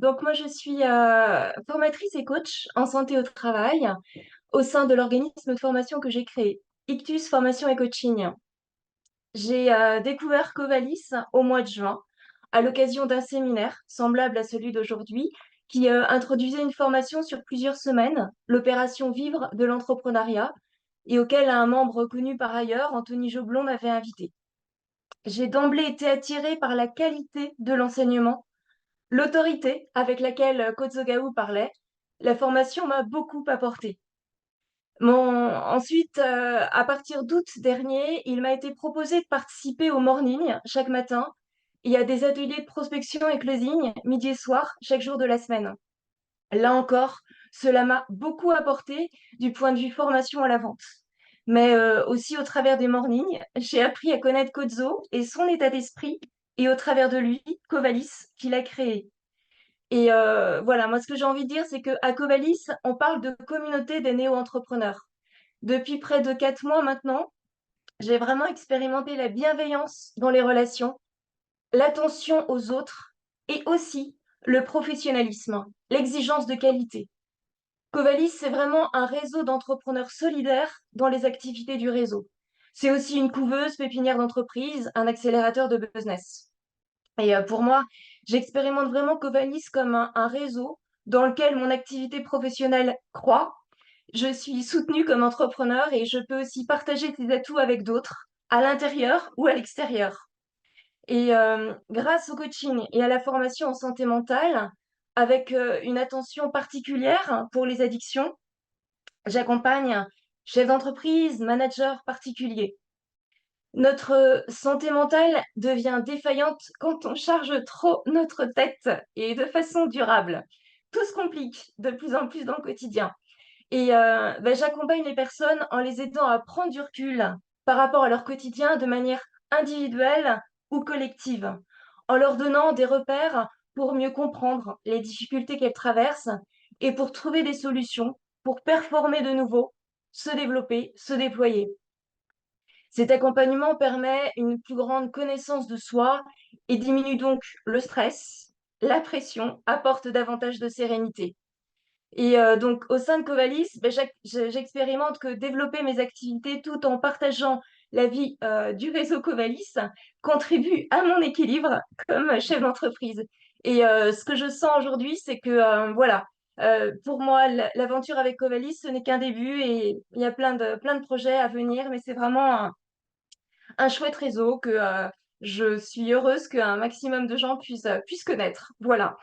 Donc moi je suis formatrice et coach en santé au travail au sein de l'organisme de formation que j'ai créé, Ictus Formation et Coaching. J'ai découvert Covalis au mois de juin à l'occasion d'un séminaire semblable à celui d'aujourd'hui qui introduisait une formation sur plusieurs semaines, l'opération Vivre de l'entrepreneuriat, et auquel un membre connu par ailleurs, Anthony Joblon, m'avait invité. J'ai d'emblée été attirée par la qualité de l'enseignement, l'autorité avec laquelle Kozogaou parlait. La formation m'a beaucoup apporté. Ensuite, à partir d'août dernier, il m'a été proposé de participer au morning chaque matin et à des ateliers de prospection et closing midi et soir chaque jour de la semaine. Là encore, cela m'a beaucoup apporté du point de vue formation à la vente. Mais aussi au travers des mornings, j'ai appris à connaître Kozo et son état d'esprit, et au travers de lui, Covalis, qu'il a créé. Et voilà, moi ce que j'ai envie de dire, c'est qu'à Covalis, on parle de communauté des néo-entrepreneurs. Depuis près de 4 mois maintenant, j'ai vraiment expérimenté la bienveillance dans les relations, l'attention aux autres et aussi le professionnalisme, l'exigence de qualité. Covalis, c'est vraiment un réseau d'entrepreneurs solidaires dans les activités du réseau. C'est aussi une couveuse pépinière d'entreprise, un accélérateur de business. Et pour moi, j'expérimente vraiment Covalis comme un réseau dans lequel mon activité professionnelle croît. Je suis soutenue comme entrepreneur et je peux aussi partager ces atouts avec d'autres, à l'intérieur ou à l'extérieur. Et grâce au coaching et à la formation en santé mentale, avec une attention particulière pour les addictions, j'accompagne chefs d'entreprise, managers particuliers. Notre santé mentale devient défaillante quand on charge trop notre tête et de façon durable. Tout se complique de plus en plus dans le quotidien. Et j'accompagne les personnes en les aidant à prendre du recul par rapport à leur quotidien de manière individuelle ou collective, en leur donnant des repères pour mieux comprendre les difficultés qu'elles traversent et pour trouver des solutions, pour performer de nouveau, se développer, se déployer. Cet accompagnement permet une plus grande connaissance de soi et diminue donc le stress, la pression, apporte davantage de sérénité. Et donc, au sein de Covalis, j'expérimente que développer mes activités tout en partageant la vie du réseau Covalis contribue à mon équilibre comme chef d'entreprise. Et ce que je sens aujourd'hui, c'est que voilà, pour moi, l'aventure avec Covalis, ce n'est qu'un début et il y a plein de projets à venir, mais c'est vraiment un chouette réseau que je suis heureuse qu'un maximum de gens puissent connaître. Voilà.